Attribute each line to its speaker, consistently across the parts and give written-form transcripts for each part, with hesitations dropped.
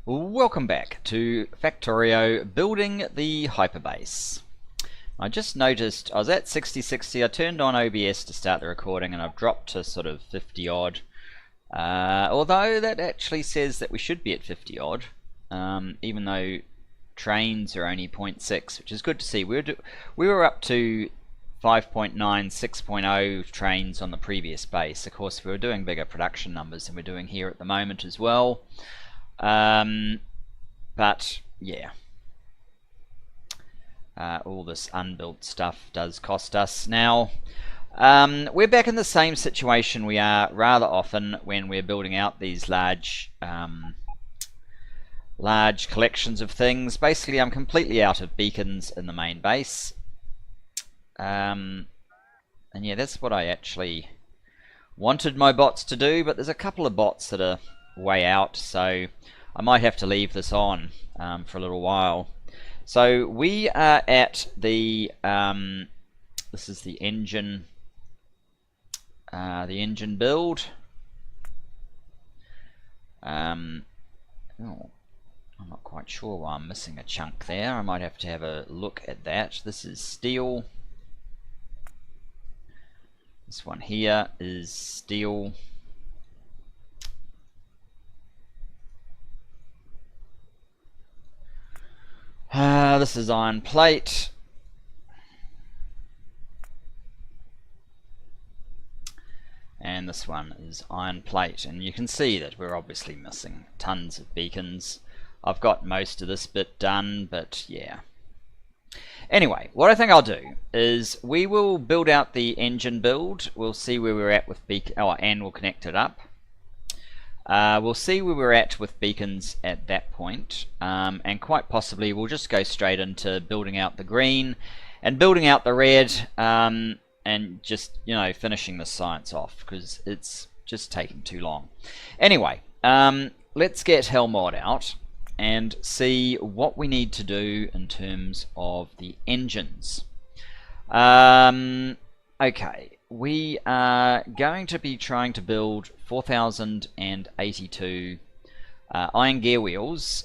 Speaker 1: Welcome back to Factorio building the Hyperbase. I just noticed I was at 60-60, I turned on OBS to start the recording and I've dropped to sort of 50 odd. Although that actually says that we should be at 50 odd, even though trains are only 0.6, which is good to see. We were up to 5.9, 6.0 trains on the previous base. Of course, we were doing bigger production numbers than we're doing here at the moment as well. But yeah, all this unbuilt stuff does cost us. Now, we're back in the same situation we are rather often when we're building out these large collections of things. Basically, I'm completely out of beacons in the main base. And yeah, that's what I actually wanted my bots to do, but there's a couple of bots that are way out, so I might have to leave this on for a little while. So we are at the this is the engine build. Oh, I'm not quite sure why I'm missing a chunk there. I might have to have a look at that. This is steel. This one here is steel. This is iron plate. And this one is iron plate. And you can see that we're obviously missing tons of beacons. I've got most of this bit done, but yeah. Anyway, what I think I'll do is we will build out the engine build. We'll see where we're at with beacon. Oh, and we'll connect it up. We'll see where we're at with beacons at that point, and quite possibly we'll just go straight into building out the green and building out the red, and just, you know, finishing the science off because it's just taking too long. Anyway, let's get Hellmod out and see what we need to do in terms of the engines. Okay, we are going to be trying to build 4082 iron gear wheels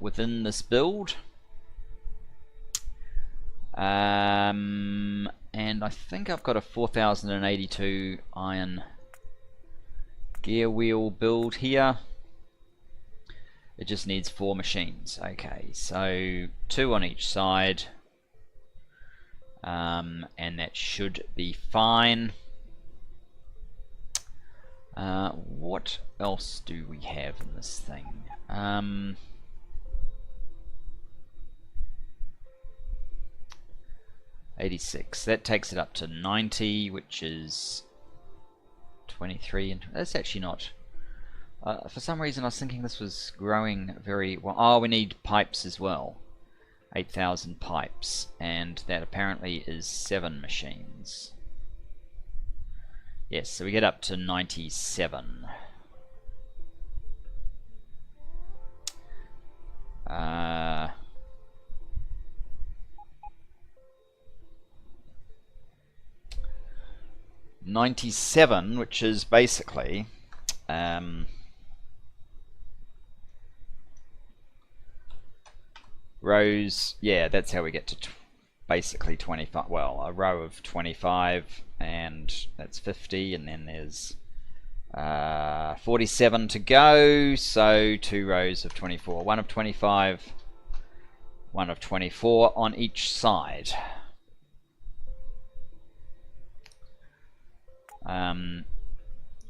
Speaker 1: within this build. And I think I've got a 4082 iron gear wheel build here. It just needs 4 machines. Okay, so 2 on each side, and that should be fine. What else do we have in this thing? 86. That takes it up to 90, which is 23, and that's actually not. For some reason I was thinking this was growing very well. Oh, we need pipes as well. 8,000 pipes, and that apparently is 7 machines. Yes, so we get up to 97. Uh, 97, which is basically rows. Yeah, that's how we get to basically 25. Well, a row of 25, and that's 50, and then there's 47 to go, so 2 rows of 24, 1 of 25, 1 of 24 on each side.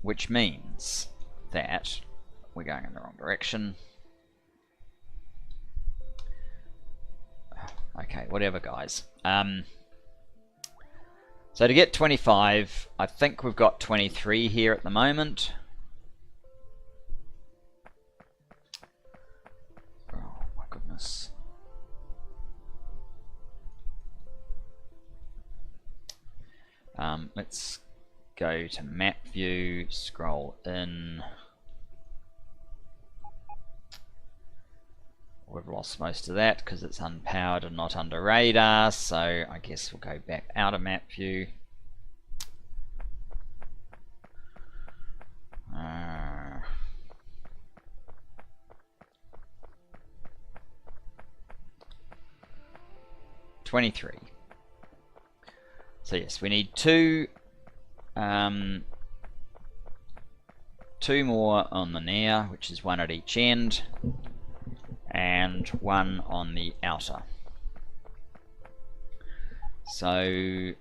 Speaker 1: Which means that we're going in the wrong direction. Okay, whatever, guys. So to get 25, I think we've got 23 here at the moment. Oh my goodness. Let's go to map view, scroll in. We've lost most of that because it's unpowered and not under radar, so I guess we'll go back out of map view. 23. So yes, we need two more on the near, which is one at each end, and one on the outer. So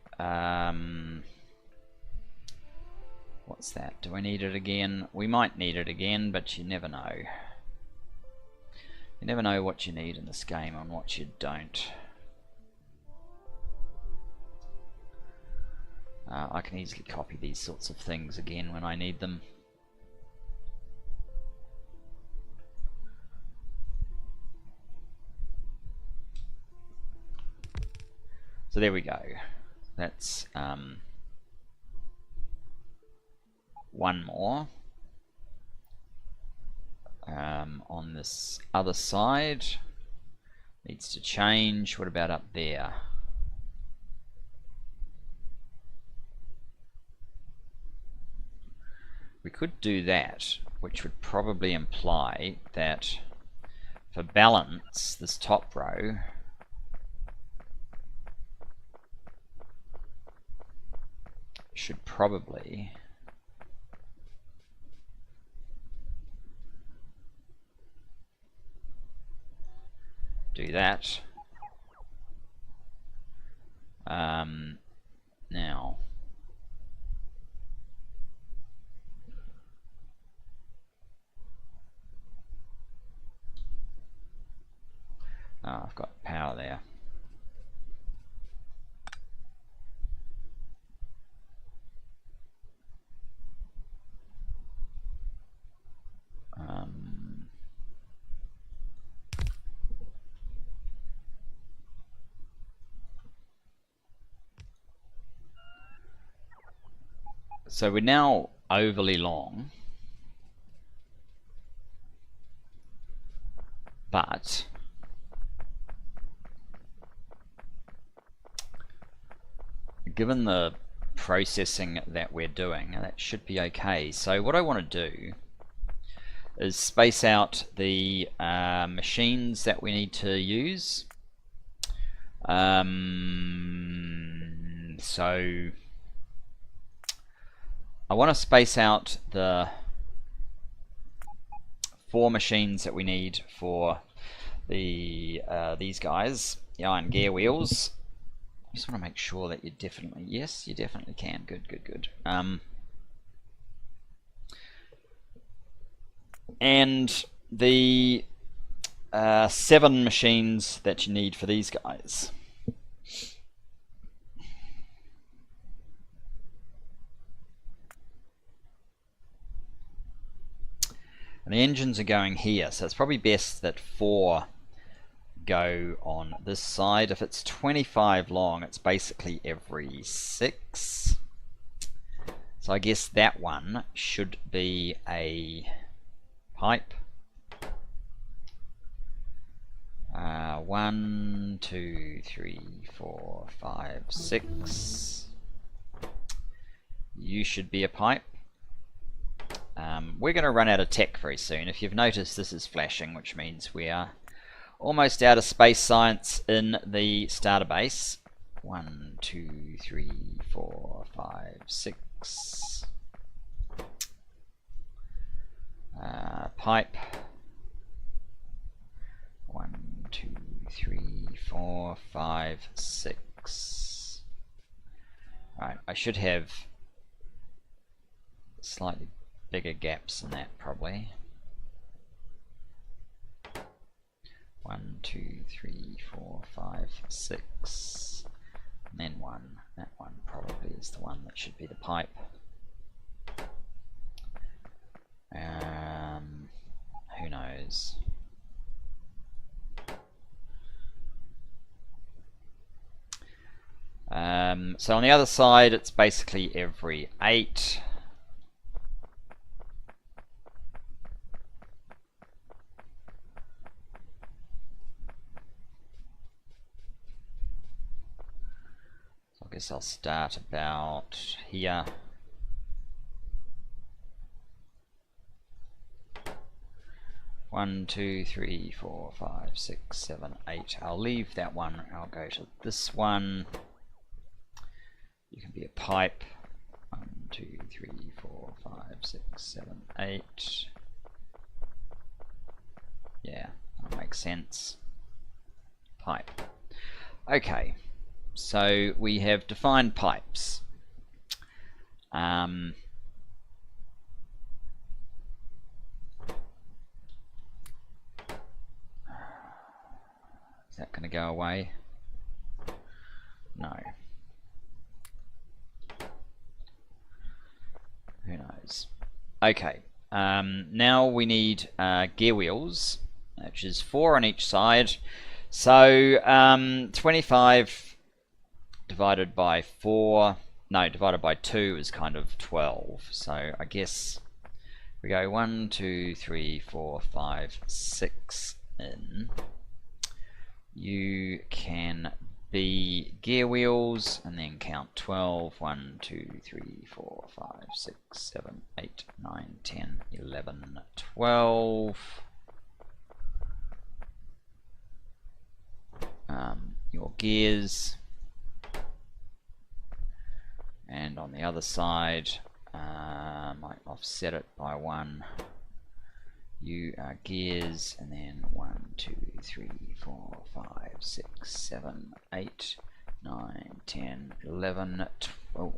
Speaker 1: what's that? Do I need it again? We might need it again, but you never know. You never know what you need in this game and what you don't. I can easily copy these sorts of things again when I need them. So there we go. That's one more on this other side. Needs to change. What about up there? We could do that, which would probably imply that for balance, this top row should probably do that. Now I've got power there. So we're now overly long, but given the processing that we're doing, that should be okay. So what I want to do is space out the machines that we need to use. So I want to space out the 4 machines that we need for the these guys, the iron gear wheels. I just want to make sure that you definitely, yes, you definitely can. Good, good, good. And the 7 machines that you need for these guys. And the engines are going here, so it's probably best that 4 go on this side. If it's 25 long, it's basically every 6. So I guess that one should be a pipe. 1, 2, 3, 4, 5, 6. You should be a pipe. We're going to run out of tech very soon. If you've noticed, this is flashing, which means we are almost out of space science in the starter base. 1, 2, 3, 4, 5, 6. Pipe. 1, 2, 3, 4, 5, 6. Alright, I should have slightly bigger gaps than that, probably. 1, 2, 3, 4, 5, 6, and then 1. That one probably is the one that should be the pipe. Who knows? So on the other side, it's basically every 8. I guess I'll start about here. 1, 2, 3, 4, 5, 6, 7, 8. I'll leave that one. I'll go to this one. You can be a pipe. 1, 2, 3, 4, 5, 6, 7, 8. Yeah, that makes sense. Pipe. Okay, so we have defined pipes. Is that going to go away? No. Who knows? Okay. Now we need gear wheels, which is 4 on each side. So 25 divided by 4, no, divided by 2 is kind of 12. So I guess we go 1, 2, 3, 4, 5, 6 in. You can be gear wheels and then count 12. 1, 2, 3, 4, 5, 6, 7, 8, 9, 10, 11, 12. Your gears. And on the other side, might offset it by 1. You are gears, and then 1, 2, 3, 4, 5, 6, 7, 8, 9, 10, 11, 12.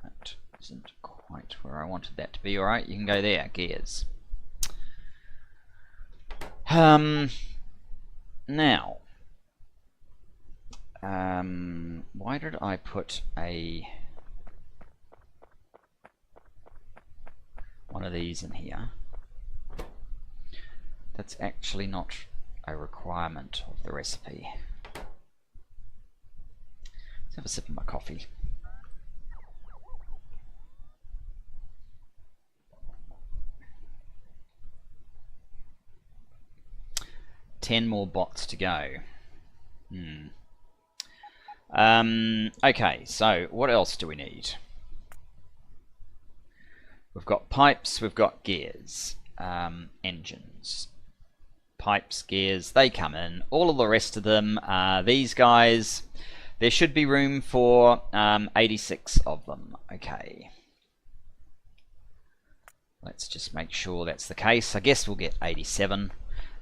Speaker 1: That isn't quite where I wanted that to be. Alright, you can go there, gears. Now, why did I put one of these in here? That's actually not a requirement of the recipe. Let's have a sip of my coffee. Ten more bots to go. Okay, so what else do we need? We've got pipes, we've got gears, engines. Pipes, gears, they come in. All of the rest of them, these guys, there should be room for 86 of them. Okay. Let's just make sure that's the case. I guess we'll get 87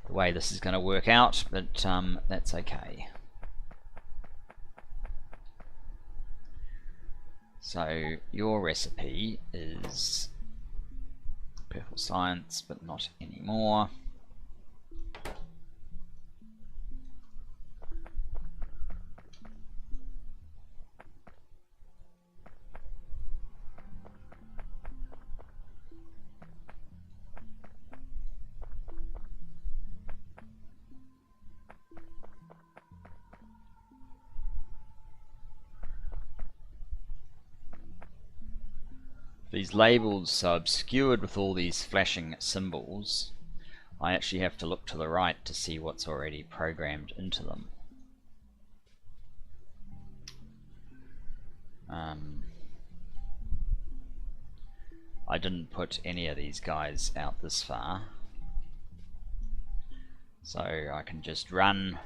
Speaker 1: the way this is going to work out, but that's okay. So your recipe is purple science, but not anymore. These labels are obscured with all these flashing symbols. I actually have to look to the right to see what's already programmed into them. I didn't put any of these guys out this far, so I can just run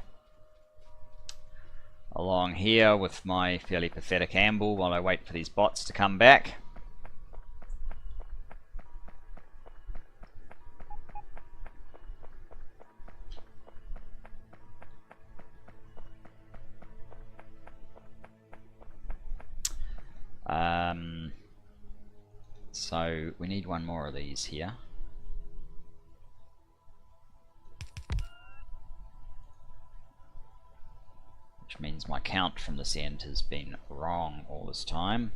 Speaker 1: along here with my fairly pathetic amble while I wait for these bots to come back. So we need one more of these here. Which means my count from this end has been wrong all this time.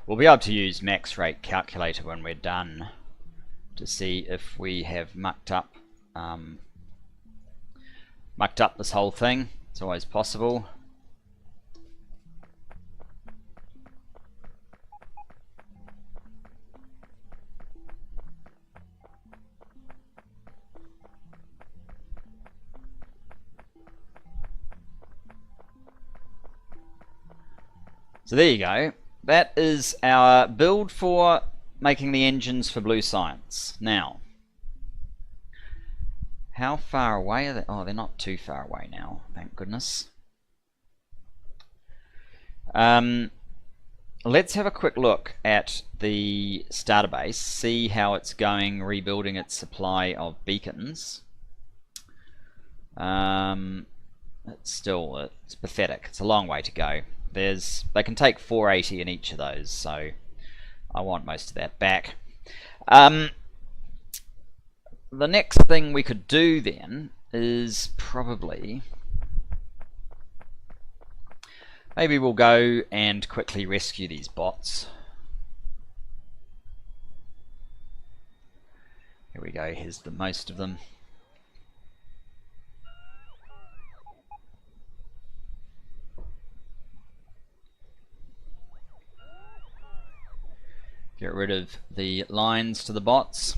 Speaker 1: We'll be able to use max rate calculator when we're done to see if we have mucked up mucked up this whole thing. It's always possible. So there you go. That is our build for making the engines for Blue Science. Now, how far away are they? Oh, they're not too far away now, thank goodness. Let's have a quick look at the starter base, see how it's going rebuilding its supply of beacons. It's pathetic. It's a long way to go. They can take 480 in each of those, so I want most of that back. The next thing we could do then is probably maybe we'll go and quickly rescue these bots. Here we go, here's the most of them. Get rid of the lines to the bots.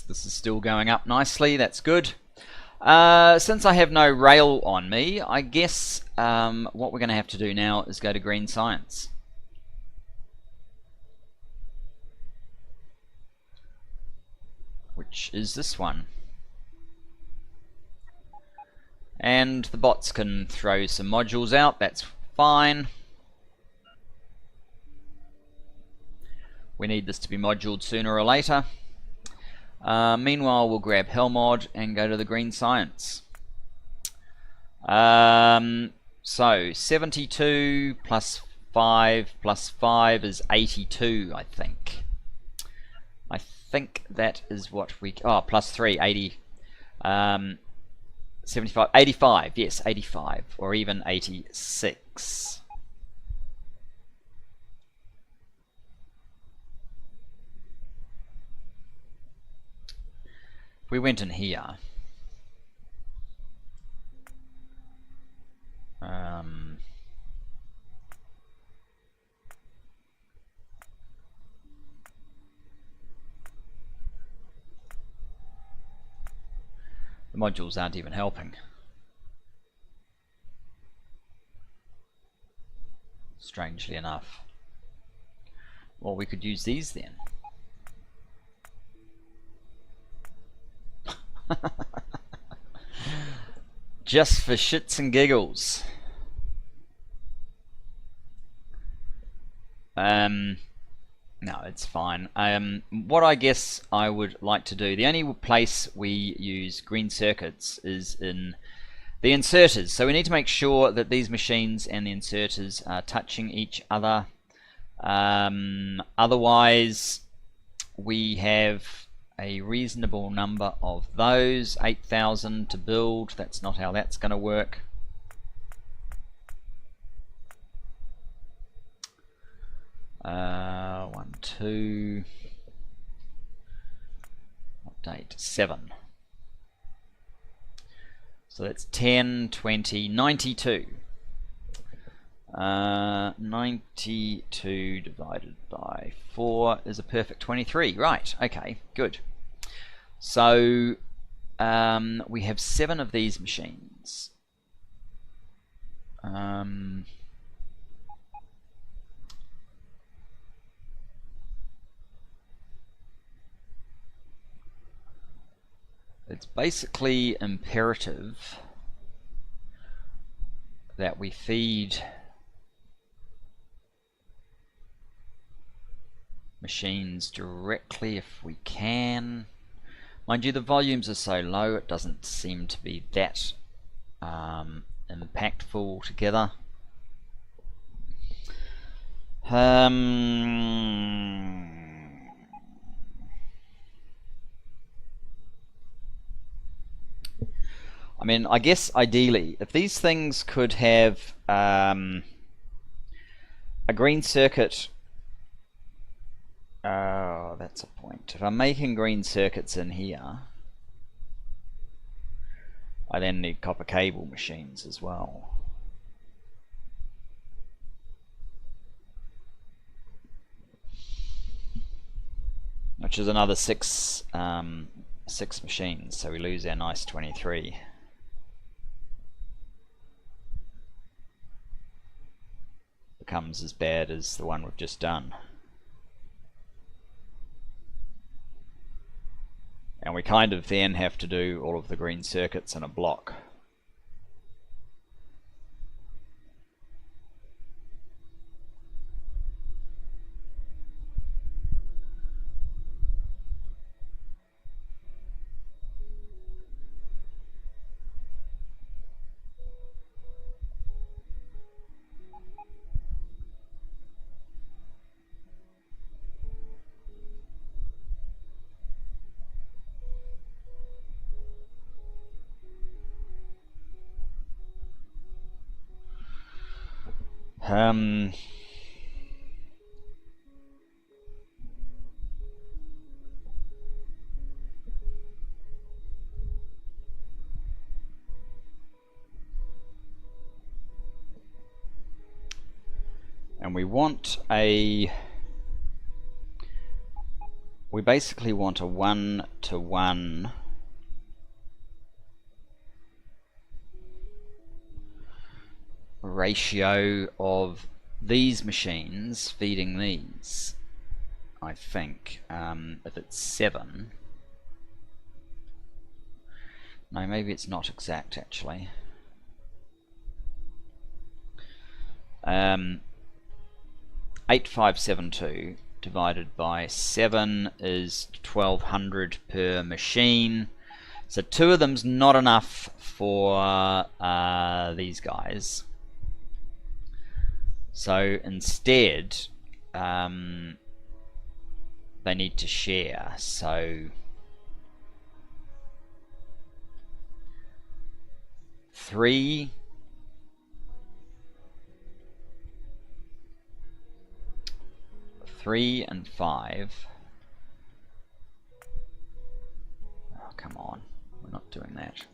Speaker 1: This is still going up nicely, that's good. Since I have no rail on me, I guess what we're going to have to do now is go to Green Science. Which is this one. And the bots can throw some modules out, that's fine. We need this to be moduled sooner or later. Meanwhile, we'll grab Hellmod and go to the Green Science. So 72 plus 5 plus 5 is 82, I think. I think that is what we... Oh, plus 3, 80. 75, 85, yes, 85, or even 86. If we went in here, the modules aren't even helping. Strangely enough. Well, we could use these then. Just for shits and giggles. No, it's fine. What I guess I would like to do, the only place we use green circuits is in the inserters. So we need to make sure that these machines and the inserters are touching each other. Otherwise, we have a reasonable number of those, 8,000 to build. That's not how that's going to work. One, two, update 7. So that's 10, 20, 92. 92 divided by 4 is a perfect 23. Right, okay, good. So we have 7 of these machines. It's basically imperative that we feed machines directly if we can. Mind you, the volumes are so low it doesn't seem to be that impactful together. I mean, I guess ideally, if these things could have a green circuit, that that's a point. If I'm making green circuits in here, I then need copper cable machines as well. Which is another six machines, so we lose our nice 23. Becomes as bad as the one we've just done. And we kind of then have to do all of the green circuits in a block. And we basically want a 1-to-1 ratio of these machines feeding these. I think if it's 7, no, maybe it's not exact actually. 8572 divided by 7 is 1200 per machine. So 2 of them's not enough for these guys. So instead, they need to share. So 3 and 5. Oh, come on, we're not doing that.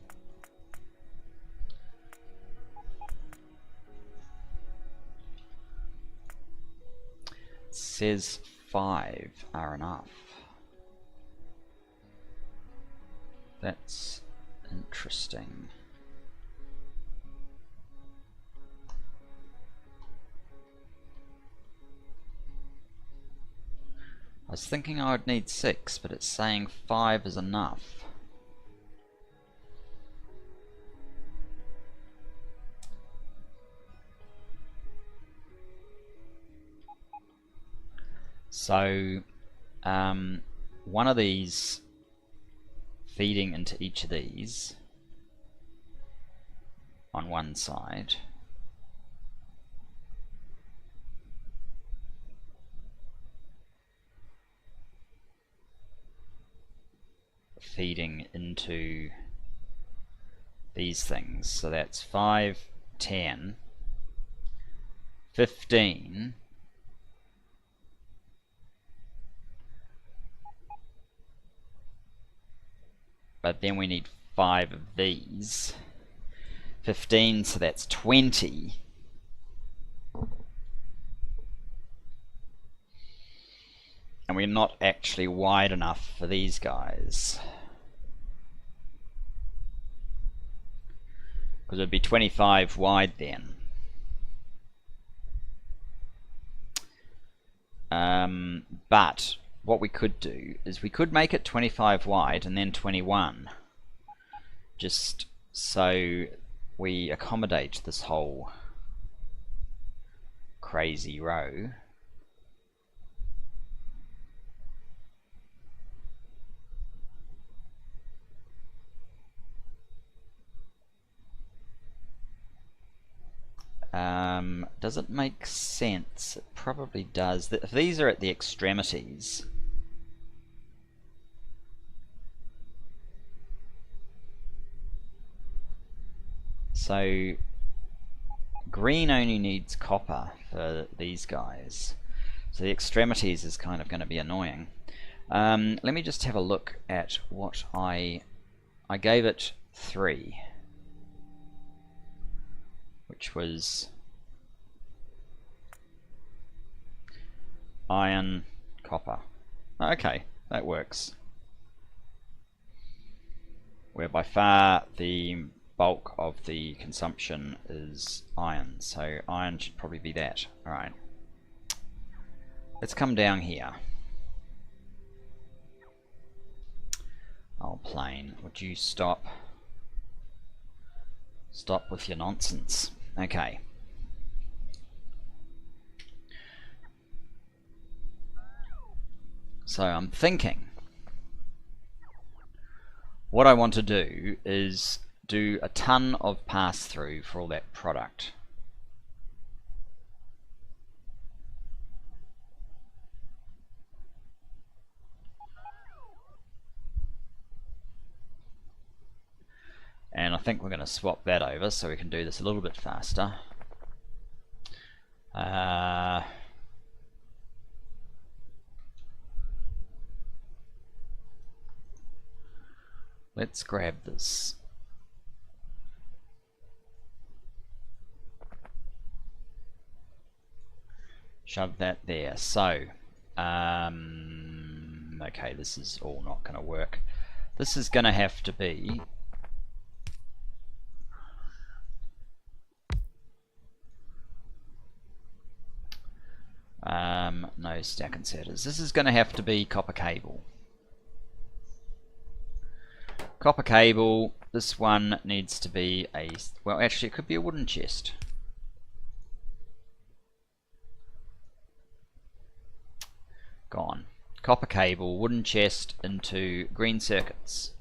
Speaker 1: It says 5 are enough. That's interesting. I was thinking I would need 6, but it's saying 5 is enough. So, one of these feeding into each of these on one side. Feeding into these things, so that's 5, 10, 15, but then we need 5 of these, 15, so that's 20. And we're not actually wide enough for these guys. Because it would be 25 wide then. But what we could do is we could make it 25 wide and then 21. Just so we accommodate this whole crazy row. Does it make sense? It probably does. If these are at the extremities, so green only needs copper for these guys, so the extremities is kind of going to be annoying. Let me just have a look at what I gave it 3, which was iron, copper. Okay, that works. Where by far the bulk of the consumption is iron, so iron should probably be that. Alright. Let's come down here. Oh, plane, would you stop? Stop with your nonsense. Okay. So I'm thinking what I want to do is do a ton of pass-through for all that product. And I think we're going to swap that over so we can do this a little bit faster. Let's grab this. Shove that there. So, okay, this is all not going to work. This is going to have to be no stack inserters. This is going to have to be copper cable. Copper cable. This one needs to be a, well, actually it could be a wooden chest. Gone. Copper cable, wooden chest into green circuits.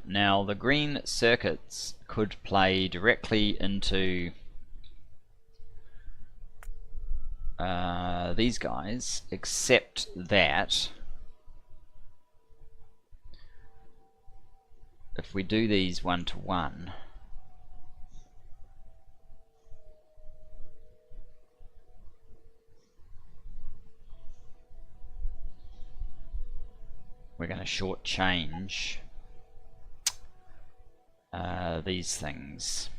Speaker 1: Now the green circuits could play directly into these guys, except that if we do these 1 to 1, we're going to shortchange these things.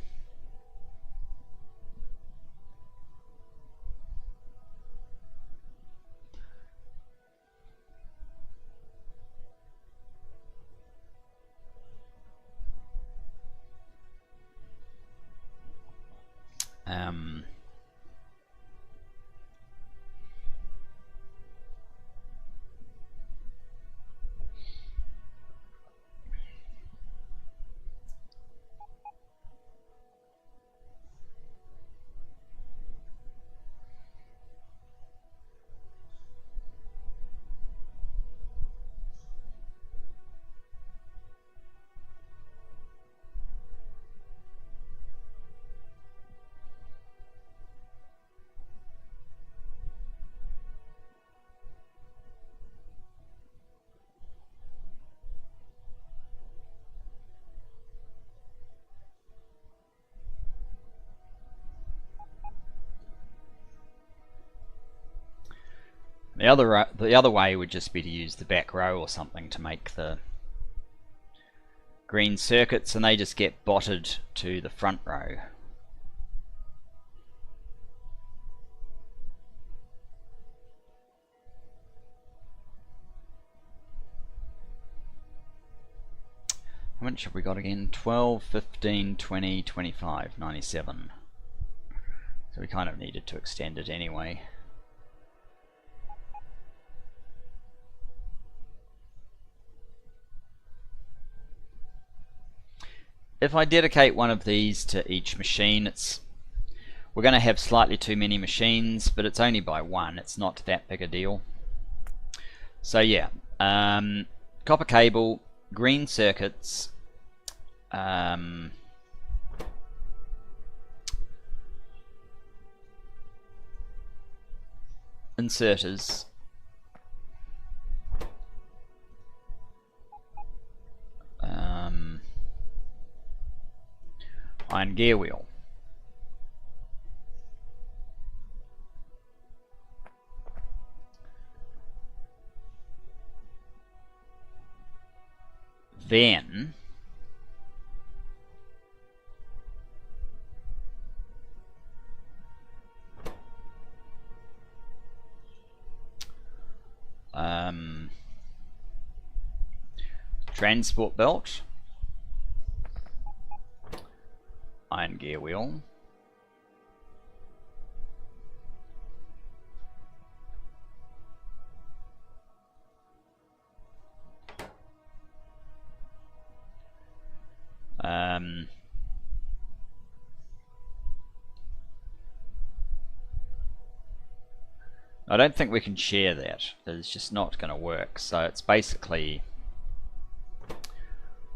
Speaker 1: The other way would just be to use the back row or something to make the green circuits, and they just get botted to the front row. How much have we got again? 12, 15, 20, 25, 97. So we kind of needed to extend it anyway. If I dedicate one of these to each machine, we're going to have slightly too many machines, but it's only by 1. It's not that big a deal. So yeah, copper cable, green circuits, inserters, iron gear wheel. Then transport belt, iron gear wheel, I don't think we can share that. It's just not going to work. So it's basically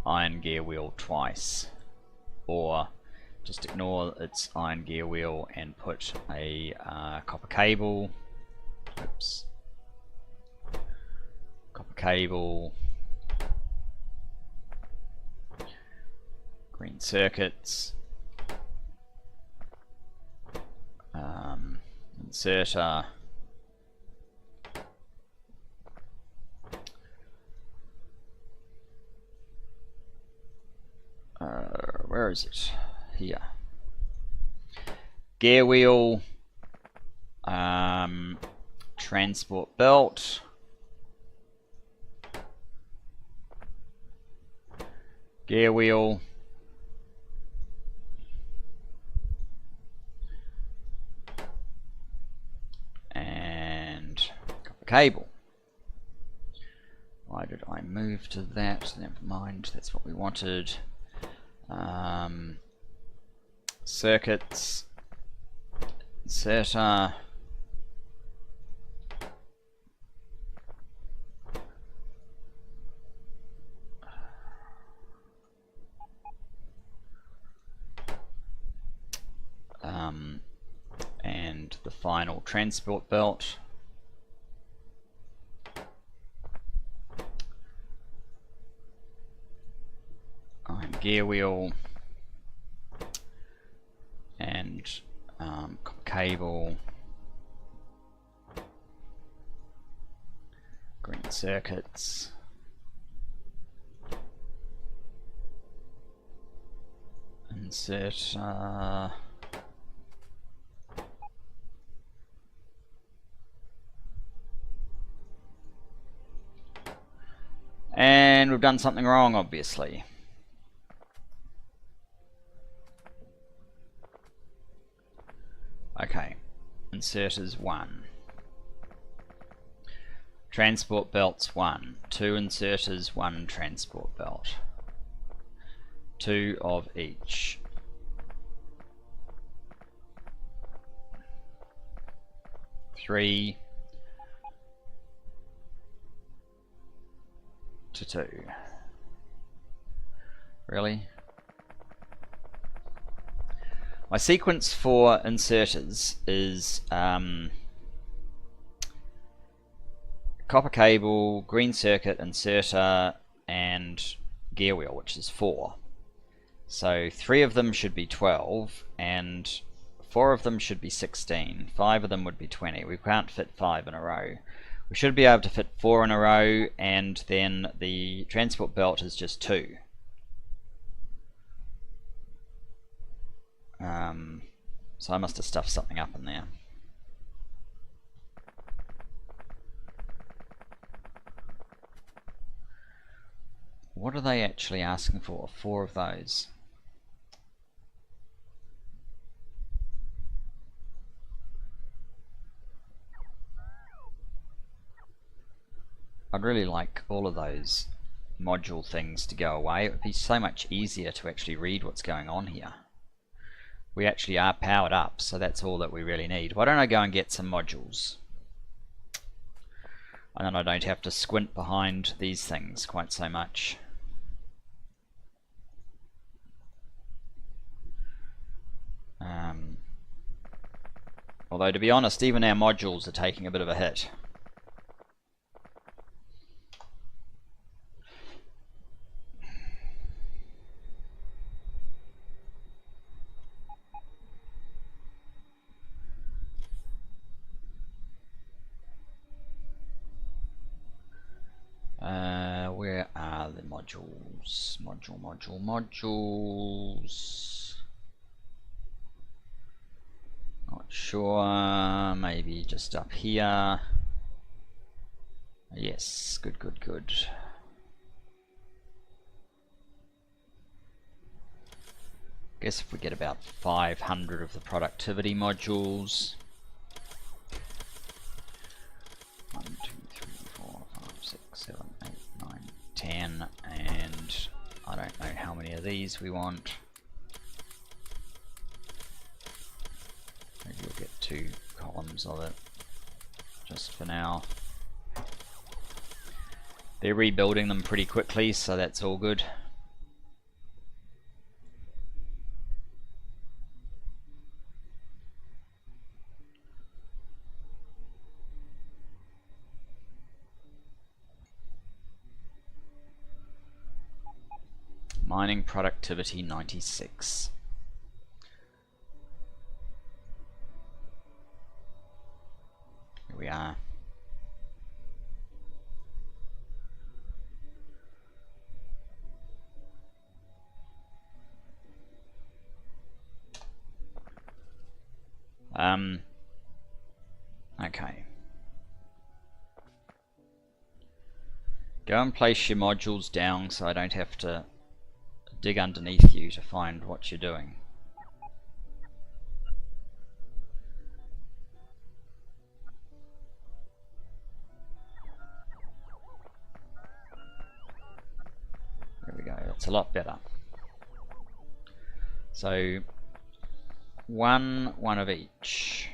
Speaker 1: iron gear wheel twice, or just ignore its iron gear wheel and put a copper cable. Oops. Copper cable, green circuits, inserter, where is it? Here. Gear wheel, transport belt, gear wheel, and copper cable. Why did I move to that? Never mind, that's what we wanted. Circuits, inserter, and the final transport belt. Iron gear wheel and copper cable, green circuits, insert and we've done something wrong, obviously. Okay, inserters 1, transport belts 1, 2 inserters, 1 transport belt, 2 of each. Three to 2. Really? My sequence for inserters is copper cable, green circuit, inserter, and gear wheel, which is 4. So 3 of them should be 12, and 4 of them should be 16. 5 of them would be 20. We can't fit 5 in a row. We should be able to fit 4 in a row, and then the transport belt is just 2. So I must have stuffed something up in there. What are they actually asking for? 4 of those. I'd really like all of those module things to go away. It would be so much easier to actually read what's going on here. We actually are powered up, so that's all that we really need. Why don't I go and get some modules? And then I don't have to squint behind these things quite so much. Although, to be honest, even our modules are taking a bit of a hit. Where are the modules? modules. Modules. Not sure. Maybe just up here. Yes, good. Guess if we get about 500 of the productivity modules. 1, 2, 3, 4, 5, 6, 7, 8, 9, 10, and I don't know how many of these we want. Maybe we'll get 2 columns of it, just for now. They're rebuilding them pretty quickly, so that's all good. Mining productivity 96. Here we are. Okay. Go and place your modules down so I don't have to dig underneath you to find what you're doing. There we go, that's a lot better. So one of each.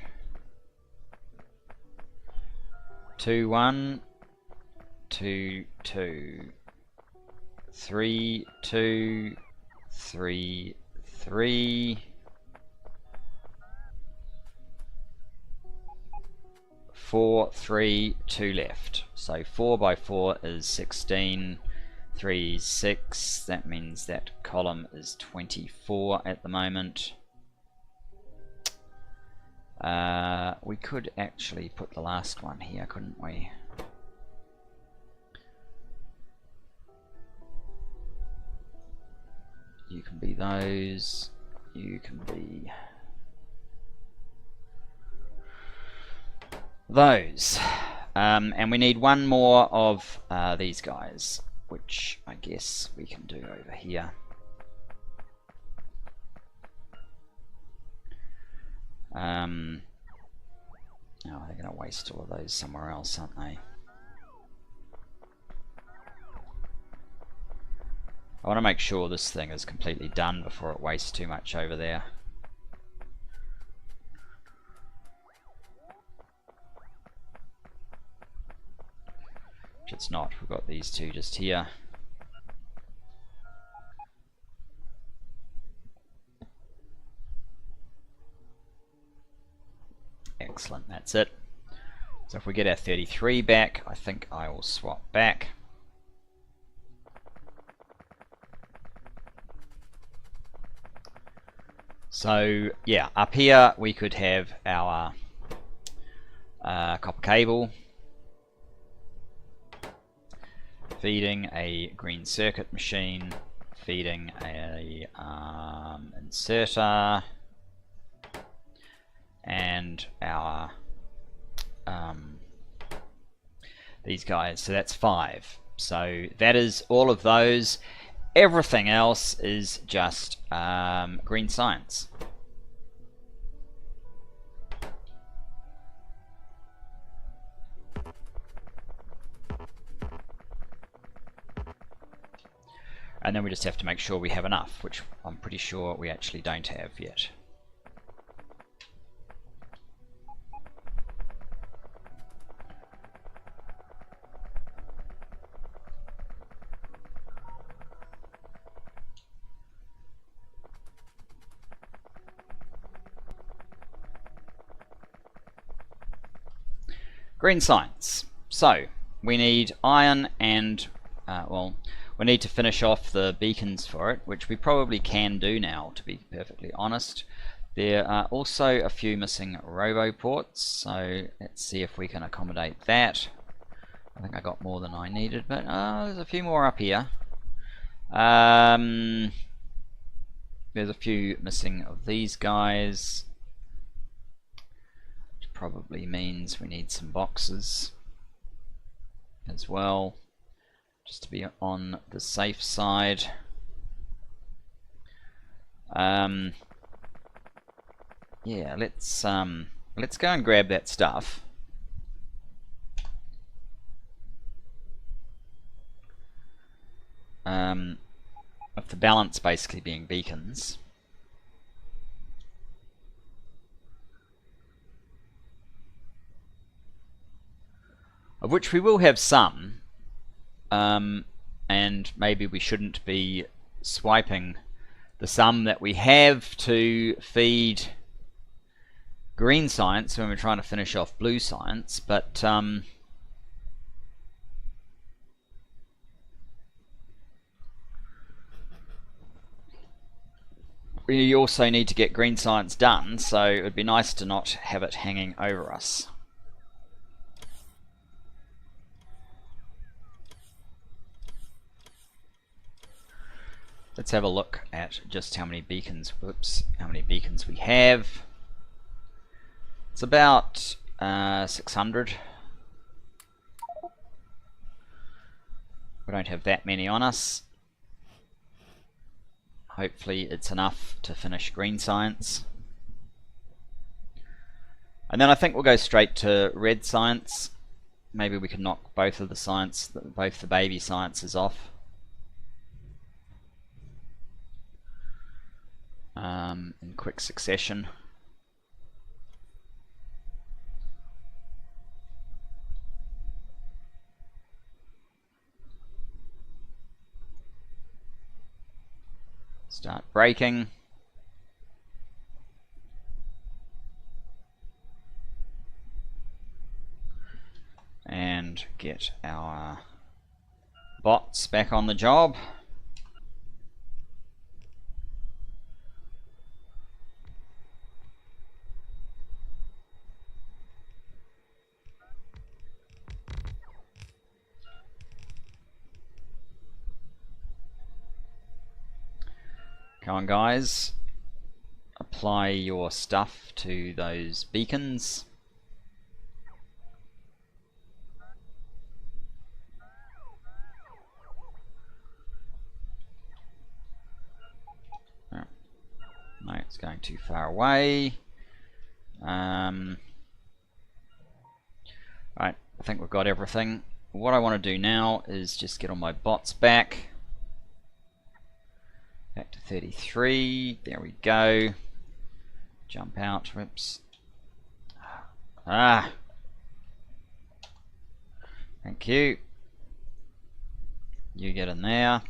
Speaker 1: 2, 1, 2, 2, 3, 2, 3, 3, 4, 3, 2 left. So 4 by 4 is 16, 3, 6. That means that column is 24 at the moment. We could actually put the last one here, couldn't we? You can be those, you can be those. And we need one more of these guys, which I guess we can do over here. Oh, they're going to waste all of those somewhere else, aren't they? I want to make sure this thing is completely done before it wastes too much over there. Which it's not. We've got these two just here. Excellent, that's it. So if we get our 33 back, I think I will swap back. So yeah, up here we could have our copper cable feeding a green circuit machine, feeding a inserter, and our these guys. So that's 5. So that is all of those. Everything else is just green science. And then we just have to make sure we have enough, which I'm pretty sure we actually don't have yet. Green science. So we need iron and well, we need to finish off the beacons for it, which we probably can do now, to be perfectly honest. There are also a few missing robo ports, so let's see if we can accommodate that. I think I got more than I needed, but there's a few more up here. There's a few missing of these guys, which probably means we need some boxes as well, just to be on the safe side. Yeah, let's go and grab that stuff. With the balance basically being beacons. Of which we will have some, and maybe we shouldn't be swiping the sum that we have to feed green science when we're trying to finish off blue science, but we also need to get green science done, so it would be nice to not have it hanging over us. Let's have a look at just how many beacons, how many beacons we have. It's about 600. We don't have that many on us. Hopefully it's enough to finish green science. And then I think we'll go straight to red science. Maybe we can knock both of both the baby sciences off. In quick succession. Start breaking. And get our bots back on the job. Come on, guys. Apply your stuff to those beacons. Oh. No, it's going too far away. Right, I think we've got everything. What I want to do now is just get all my bots back. Back to 33. There we go. Jump out. Whoops. Ah. Thank you. You get in there.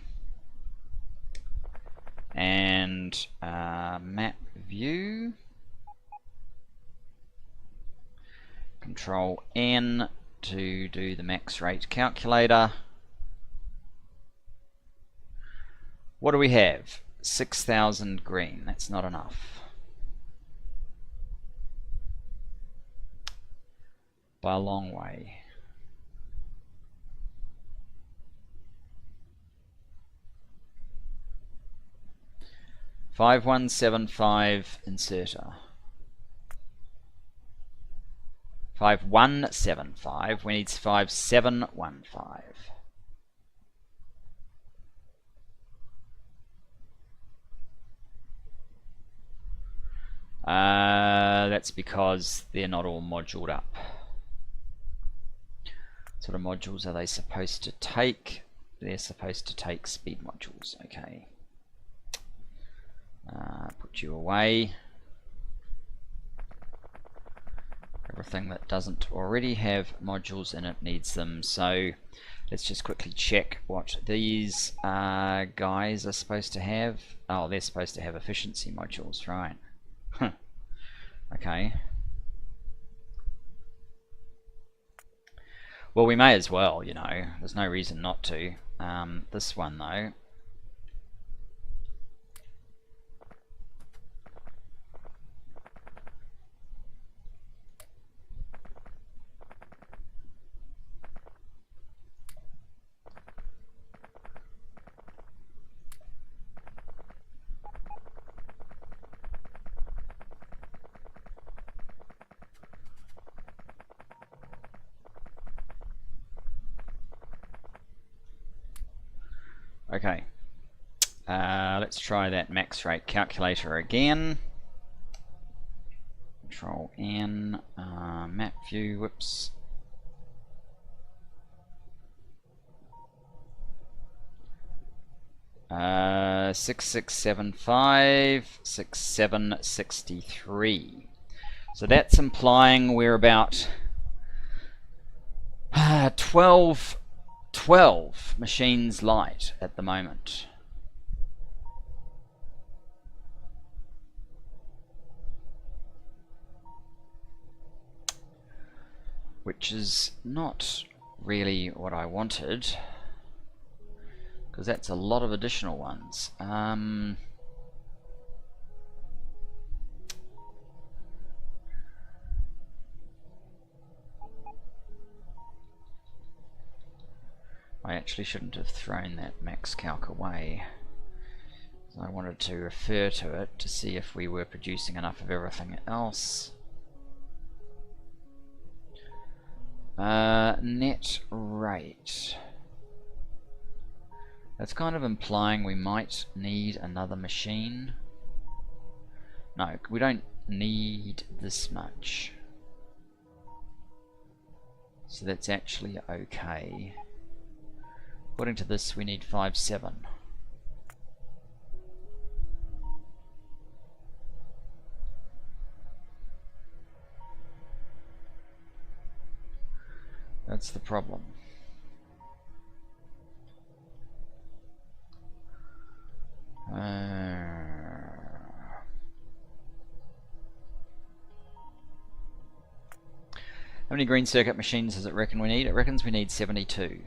Speaker 1: And map view. Control N to do the max rate calculator. What do we have? 6,000 green. That's not enough. By a long way. $5175 inserter. 5175. We need 5715. That's because they're not all moduled up. What sort of modules are they supposed to take? They're supposed to take speed modules. Okay. Put you away. Everything that doesn't already have modules in it needs them. So let's just quickly check what these guys are supposed to have. Oh, they're supposed to have efficiency modules, right? Okay. Well, we may as well, you know. There's no reason not to. This one, though. Okay. Let's try that max rate calculator again. Control N, map view, whoops. Uh, 6675, 6763. So that's implying we're about 12 machines light at the moment. Which is not really what I wanted, because that's a lot of additional ones. I actually shouldn't have thrown that max calc away. I wanted to refer to it to see if we were producing enough of everything else. Net rate. That's kind of implying we might need another machine. No, we don't need this much. So that's actually okay. According to this, we need 5.7. That's the problem. How many green circuit machines does it reckon we need? It reckons we need 72.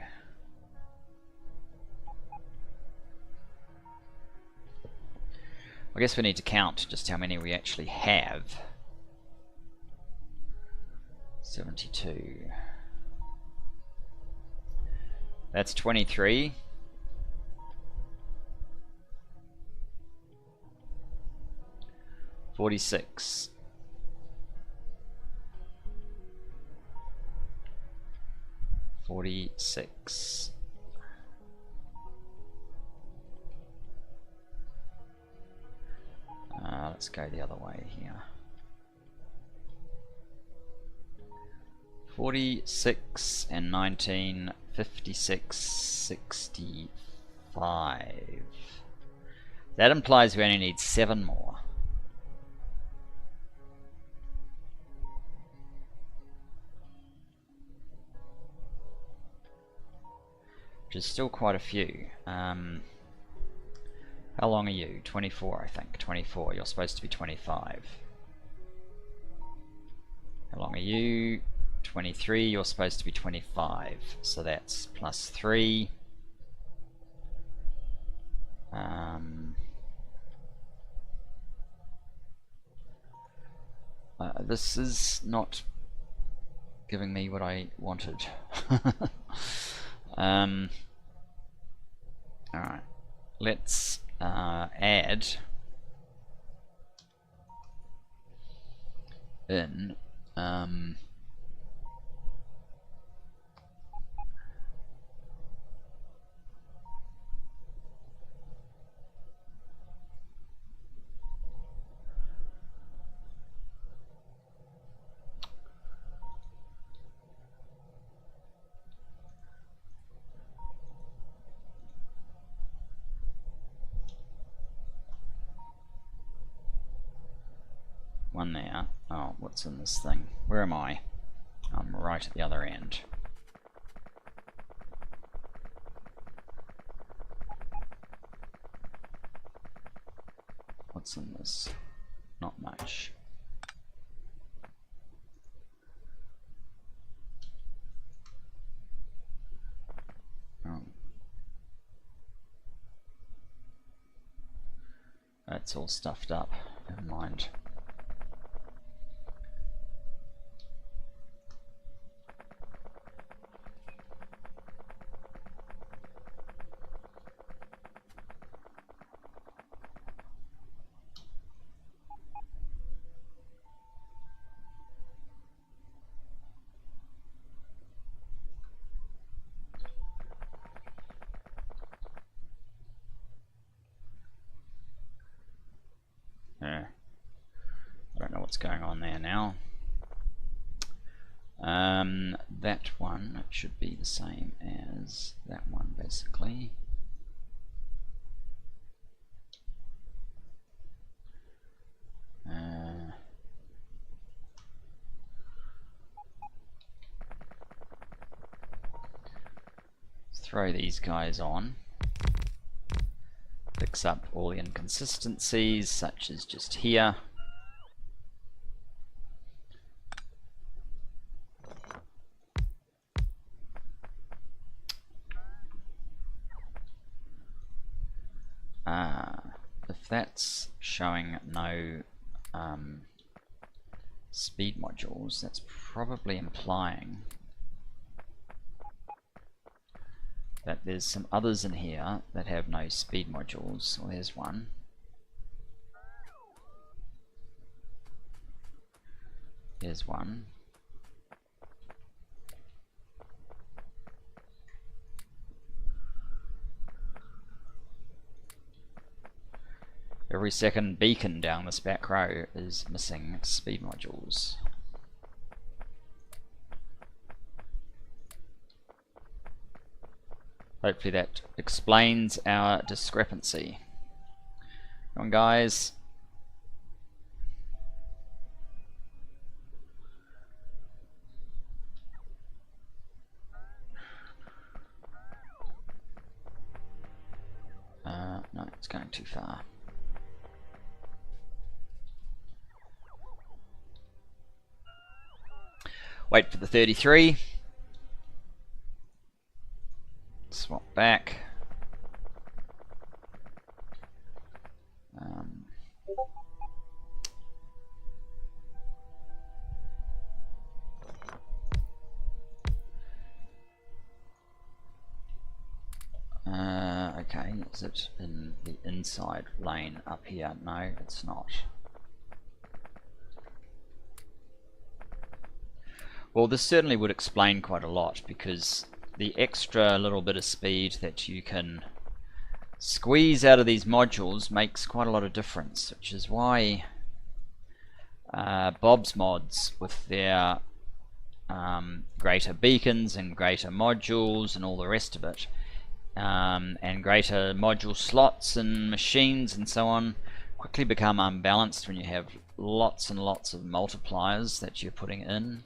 Speaker 1: I guess we need to count just how many we actually have. 72. That's 23. $46. $46. Let's go the other way here. 46 and 19, 56, 65. That implies we only need 7 more. Which is still quite a few. How long are you? 24, I think. 24. You're supposed to be 25. How long are you? 23. You're supposed to be 25. So that's plus 3. This is not giving me what I wanted. Alright. Let's add in one there. Oh, what's in this thing? Where am I? I'm right at the other end. What's in this? Not much. Oh. That's all stuffed up. Never mind. what's going on there now. That one should be the same as that one, basically. Let's throw these guys on. Fix up all the inconsistencies, such as just here. If that's showing no speed modules, that's probably implying that there's some others in here that have no speed modules. Well, there's one. There's one. Every second beacon down this back row is missing speed modules. Hopefully that explains our discrepancy. Come on, guys. No, it's going too far. Wait for the 33. Swap back. Okay, is it in the inside lane up here? No, it's not. Well, this certainly would explain quite a lot, because the extra little bit of speed that you can squeeze out of these modules makes quite a lot of difference, which is why Bob's mods, with their greater beacons and greater modules and all the rest of it, and greater module slots and machines and so on, quickly become unbalanced when you have lots and lots of multipliers that you're putting in.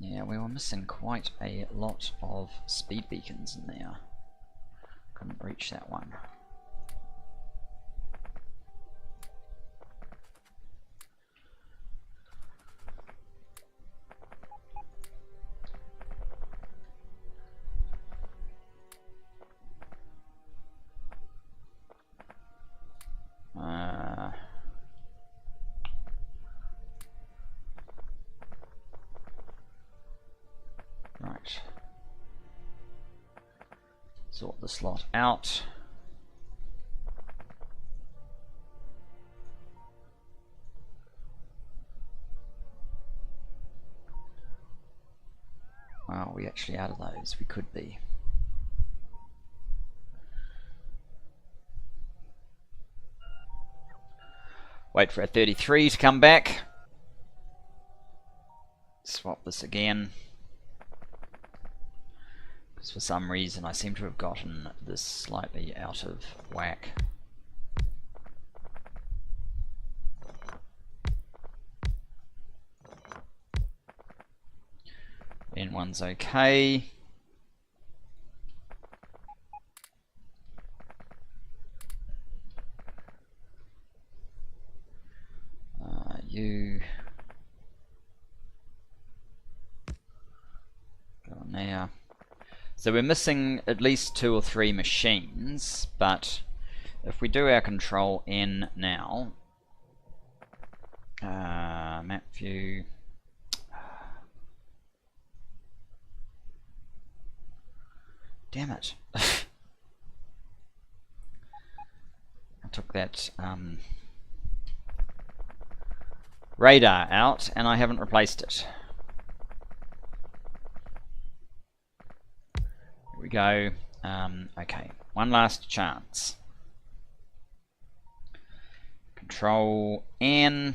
Speaker 1: Yeah, we were missing quite a lot of speed beacons in there. Couldn't reach that one. Right. Sort the slot out. Well, are we actually out of those? We could be. Wait for a 33 to come back. Swap this again. Because for some reason I seem to have gotten this slightly out of whack. N1's okay. You go on there. So we're missing at least 2 or 3 machines, but if we do our control N now, map view, damn it. I took that radar out and I haven't replaced it. Here we go. Okay, one last chance. Control N.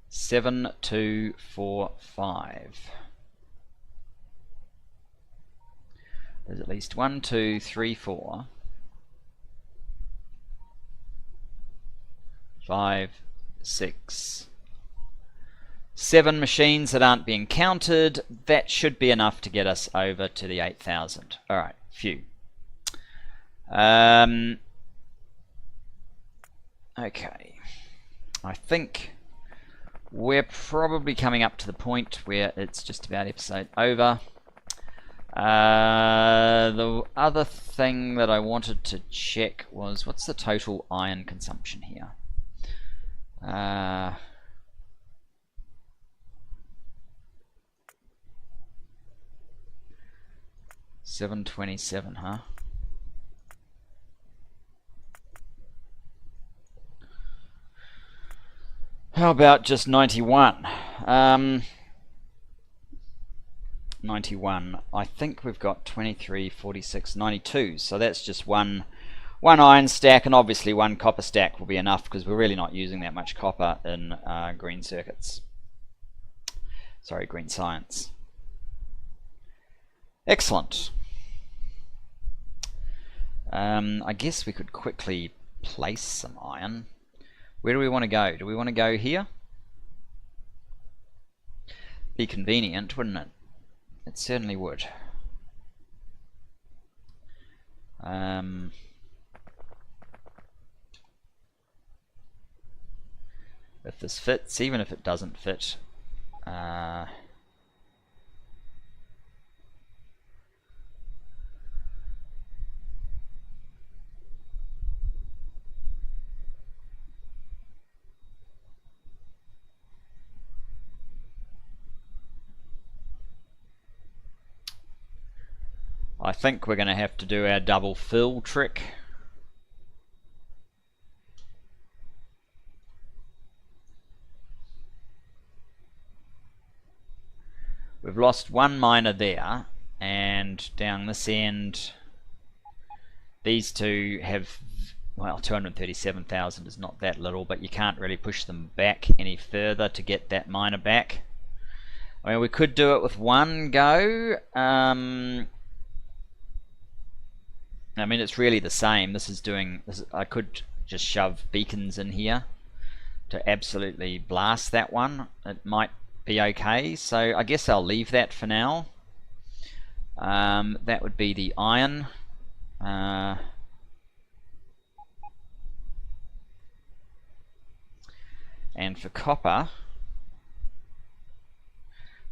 Speaker 1: Seven, 2, 4, 5. There's at least 1, 2, 3, 4, 5, 6, 7 machines that aren't being counted. That should be enough to get us over to the 8,000. Alright, phew. Okay. I think we're probably coming up to the point where it's just about episode over. The other thing that I wanted to check was, what's the total iron consumption here? 727, huh? How about just 91? 91. I think we've got 23, 46, 92. So that's just one iron stack, and obviously one copper stack will be enough because we're really not using that much copper in green circuits. Sorry, green science. Excellent. I guess we could quickly place some iron. Where do we want to go? Do we want to go here? Be convenient, wouldn't it? It certainly would. If this fits, even if it doesn't fit, I think we're going to have to do our double fill trick. We've lost one miner there, and down this end these two have, well, 237,000 is not that little, but you can't really push them back any further to get that miner back. I mean, we could do it with one go. I mean, it's really the same. This is doing this. I could just shove beacons in here to absolutely blast that one. It might be okay, so I guess I'll leave that for now. That would be the iron. And for copper,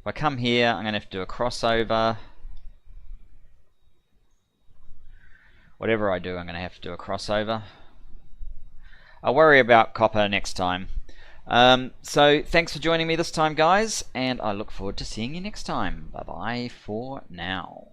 Speaker 1: if I come here, I'm going to have to do a crossover. Whatever I do, I'm going to have to do a crossover. I'll worry about copper next time. So thanks for joining me this time, guys, and I look forward to seeing you next time. Bye bye for now.